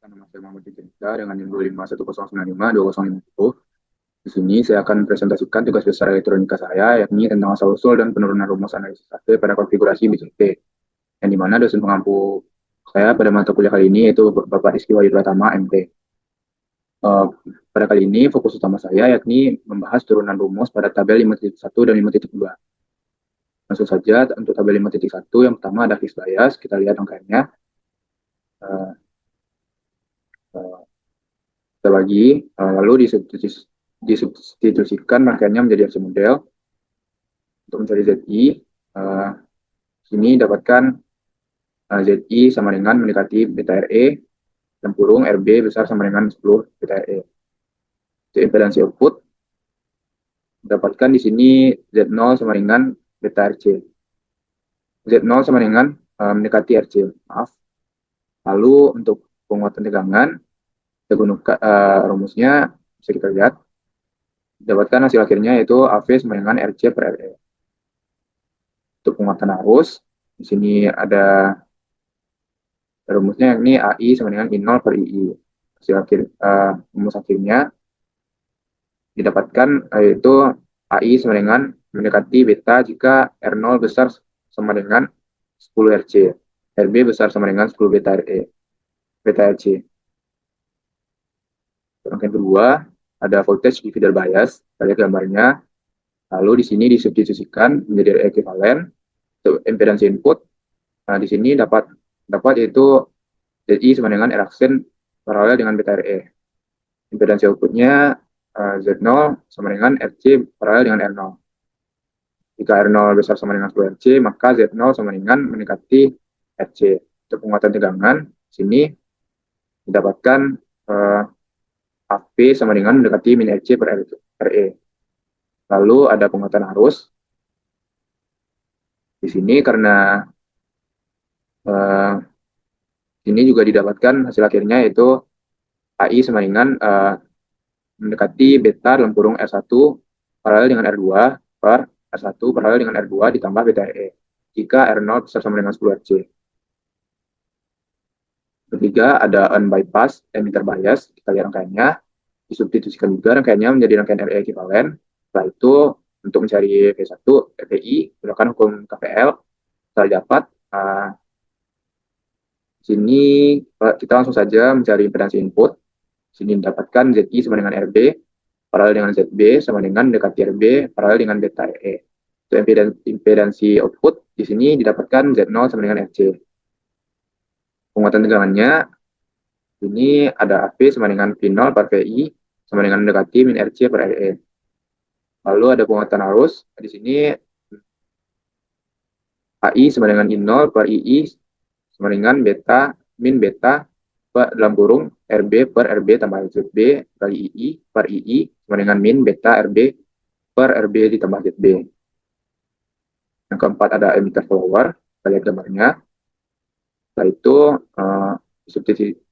Nama saya Muhammad Rizka dengan NIM 251095205. Di sini saya akan presentasikan tugas besar elektronika saya, yakni tentang asal-usul dan penurunan rumus analisis AC pada konfigurasi BCT, yang dimana dosen pengampu saya pada mata kuliah kali ini yaitu Bapak Rizky Wahyu Pratama, MT. Eh, pada kali ini fokus utama saya yakni membahas turunan rumus pada tabel 5.1 dan 5.2. Langsung saja untuk tabel 5.1 yang pertama ada fixed bias, kita lihat rangkaiannya. Eh, eh, Kita bagi, lalu disubstitusikan rangkaiannya menjadi RC model. Untuk mencari ZI, uh, sini dapatkan ZI sama dengan mendekati beta RE, dan kurung RB besar sama dengan 10 beta RE. Untuk impedansi output, dapatkan di sini Z0 sama dengan beta RC. Z0 sama dengan mendekati RC, maaf. Lalu untuk penguatan tegangan, kita gunakan rumusnya, bisa kita lihat. Dapatkan hasil akhirnya yaitu AV sama dengan RC per RE. Untuk penguatan arus, di sini ada rumusnya yakni AI sama dengan I0 per II. Hasil akhir, rumus akhirnya didapatkan yaitu AI sama dengan mendekati beta jika R0 besar sama dengan 10 RC, RB besar sama dengan 10 beta RE, beta RC. Rangkaian kedua ada voltage divider bias, kita lihat gambarnya. Lalu di sini disubstitusikan menjadi ekuivalen untuk impedansi input. Nah, di sini dapat yaitu ZI sama dengan R aksen paralel dengan beta RE. Impedansi outputnya Z0 sama dengan RC paralel dengan R0. Jika R0 besar sama dengan 10 RC, maka Z0 sama dengan mendekati RC. Untuk penguatan tegangan, sini didapatkan AP sama dengan mendekati min RC per RE. Lalu ada penguatan arus. Di sini karena ini juga didapatkan hasil akhirnya yaitu AI sama dengan mendekati beta dalam kurung R1 paralel dengan R2 per R1 paralel dengan R2 ditambah beta RE jika R0 besar sama dengan 10 RC. Ketiga ada unbypass emitter bias, kita lihat rangkaiannya, disubstitusikan juga rangkaiannya menjadi rangkaian RE ekuivalen. Setelah itu untuk mencari V1 FPI gunakan hukum KVL. Setelah dapat sini kita langsung saja mencari impedansi input. Sini mendapatkan ZI sama dengan RB paralel dengan ZB sama dengan mendekati RB paralel dengan beta RE. Untuk impedansi output di sini didapatkan Z0 sama dengan RC. Penguatan tegangannya ini ada AV sama dengan V0 per VI sama dengan mendekati min RC per RE. Lalu ada penguatan arus di sini AI sama dengan I0 per II sama dengan beta min beta dalam kurung RB per RB tambah ZB kali II per II sama dengan min beta RB per RB ditambah ZB. Yang keempat ada emitter follower, kita lihat gambarnya. Setelah itu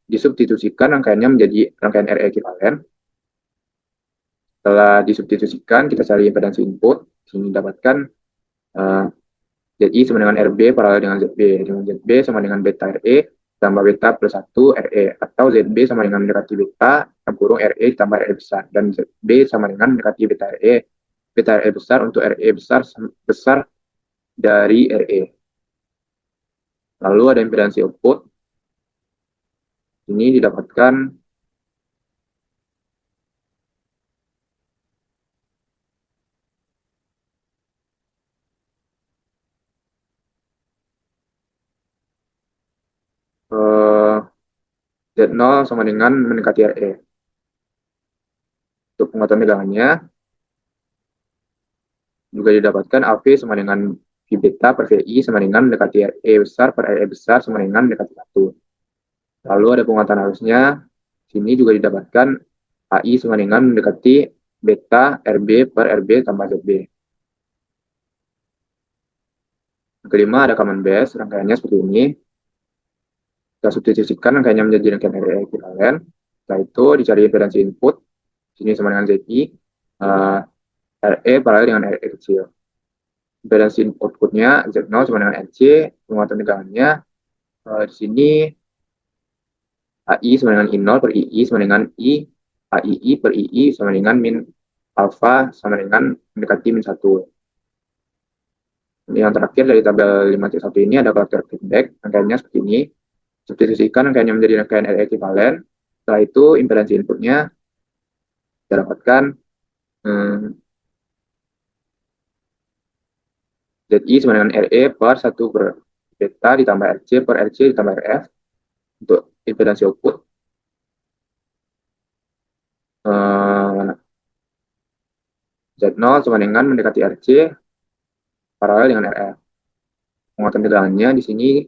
disubstitusikan rangkaiannya menjadi rangkaian RE ekuivalen. Setelah disubstitusikan, kita cari impedansi input. Sini dapatkan ZI sama dengan RB paralel dengan ZB. Dengan ZB sama dengan beta RE tambah beta plus 1 RE. Atau ZB sama dengan mendekati beta dalam kurung RE tambah RE besar. Dan ZB sama dengan mendekati beta RE. Beta RE besar untuk RE besar dari RE. Lalu ada impedansi output. Ini didapatkan Z0 sama dengan mendekati RE. Untuk penguatan tegangannya juga didapatkan AV sama dengan V beta per VI sama dengan mendekati RE besar per RE besar sama dengan mendekati 1. Lalu ada penguatan arusnya, sini juga didapatkan AI sama dengan mendekati beta RB per RB tambah ZB. Yang kelima ada common base, rangkaiannya seperti ini. Kita substitusikan rangkaiannya menjadi rangkaian RE ekuivalen. Setelah itu dicari impedansi input, sini sama dengan ZI, RE paralel dengan RE kecil. Impedansi outputnya Z0 sama dengan RC, penguatan tegangannya di sini AI sama dengan I0 per II sama dengan I AII per II sama dengan min alfa sama dengan mendekati min 1. Yang terakhir dari tabel 5.1 ini ada karakter feedback, rangkaiannya seperti ini. Substitusikan rangkaiannya menjadi rangkaian RE ekivalen. Setelah itu impedansi inputnya kita dapatkan ZI sama dengan RE per 1 per beta ditambah RC per RC ditambah RF untuk impedansi output. Z0 sama dengan mendekati RC paralel dengan RF. Penguatan tegangannya di sini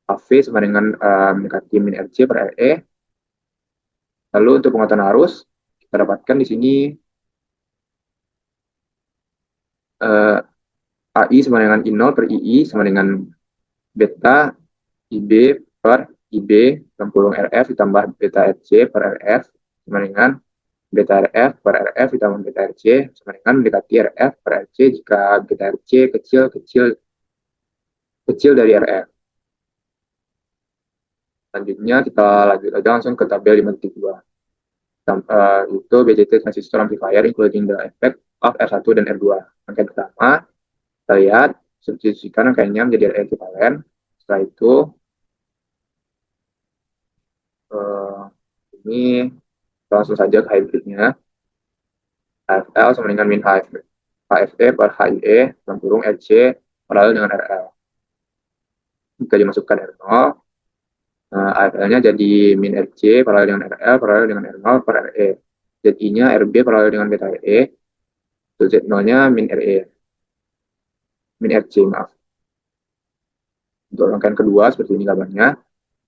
AV sama dengan mendekati min RC per RE. Lalu untuk penguatan arus kita dapatkan di sini AI sama dengan I0 per II sama dengan beta IB per IB kurung RF ditambah beta RC per RF sama dengan beta RF per RF ditambah beta RC sama dengan mendekati RF per RC jika beta RC kecil dari RF. Selanjutnya kita lanjut aja langsung ke tabel 5.2. Itu BJT transistor amplifier including the effect of R1 dan R2. Rangkaian pertama, kita lihat substitusikan rangkaiannya menjadi RE ekivalen. Setelah itu ini langsung saja ke hybridnya. HFL sama dengan min HFE per HIE kurung RC paralel dengan RL. Jika dimasukkan R0, AFL-nya jadi min RC paralel dengan RL paralel dengan R0 per RE. ZI-nya RB paralel dengan beta RE. Z0-nya min RE. Min RC, maaf. Untuk rangkaian kedua, seperti ini gambarnya.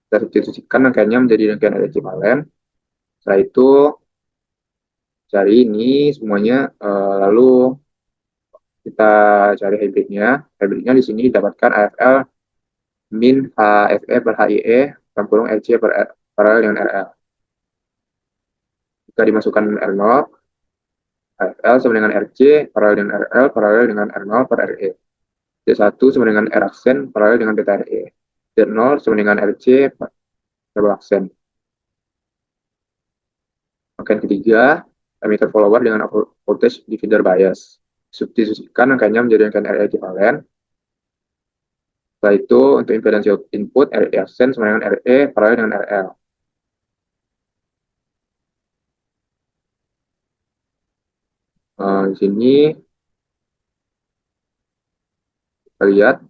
Kita substitusikan rangkaiannya menjadi rangkaian RE ekivalen. Setelah itu, cari ini semuanya, lalu kita cari hybridnya. Hybridnya di sini didapatkan AFL min HFE per HIE kurung RC paralel dengan RL. Jika dimasukkan R0, AFL sama dengan RC paralel dengan RL paralel dengan R0 per RE. Z1 sama dengan R aksen paralel dengan beta RE. Z0 sama dengan RC double aksen. Rangkaian ketiga, emitter follower dengan voltage divider bias. Substitusikan rangkaiannya menjadi rangkaian RE ekivalen. Setelah itu, untuk impedansi input, RE aksen sama dengan RE paralel dengan RL. Di sini, kita lihat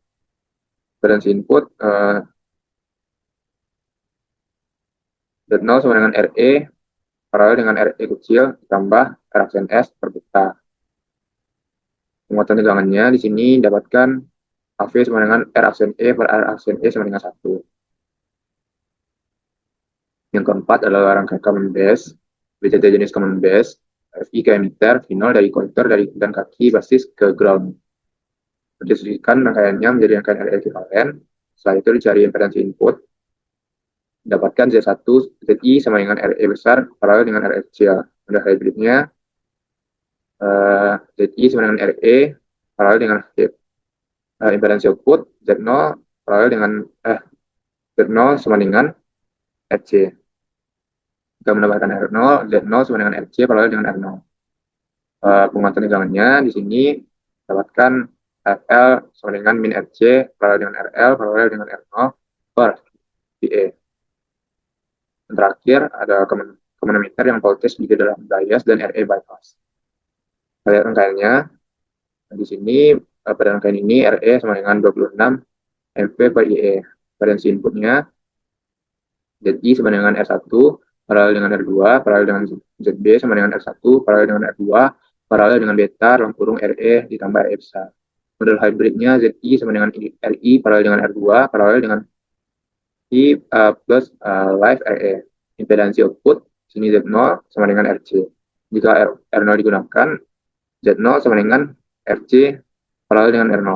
impedansi input Z0 sama dengan RE paralel dengan RE kecil ditambah R aksen S per beta. Penguatan tegangannya di sini dapatkan AV sama dengan R aksen E per R aksen E sama dengan 1. Yang keempat adalah rangkaian common base, BJT jenis common base, FI ke emitter, V0 dari kolektor dan kaki basis ke ground. Berdasarkan rangkaiannya menjadi rangkaian RE ekivalen. Setelah itu dicari impedansi input, dapatkan Z1 ZI sama dengan RE besar paralel dengan RE kecil. Pada hybridnya ZI sama dengan RE paralel dengan impedansi output Z0 paralel dengan Z0 sama dengan RC. Jika menambahkan R0, Z0 sama dengan RC paralel dengan R0. Penguatan tegangannya di sini dapatkan FL sama dengan min RC paralel dengan RL paralel dengan R0 per VA. Dan terakhir ada common emitter yang voltage juga dalam bias dan RE bypass. Kita lihat rangkaiannya. Di sini pada rangkaian ini RE sama dengan 26 MP per IE. Impedansi inputnya ZI sama dengan R1 paralel dengan R2 paralel dengan ZB sama dengan R1 paralel dengan R2 paralel dengan beta dalam kurung RE ditambah RE besar. Model hybridnya ZI sama dengan RI paralel dengan R2 paralel dengan I plus live RE. Impedansi output sini Z0 sama dengan RC. Jika R0 digunakan, Z0 sama dengan RC paralel dengan R0.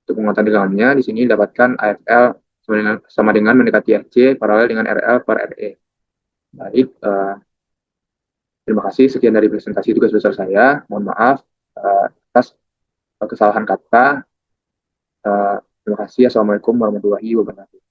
Untuk penguatan tegangannya di sini dapatkan AFL sama dengan mendekati RC paralel dengan RL per RE. Baik, terima kasih. Sekian dari presentasi tugas besar saya. Mohon maaf atas kesalahan kata. Terima kasih. Assalamualaikum warahmatullahi wabarakatuh.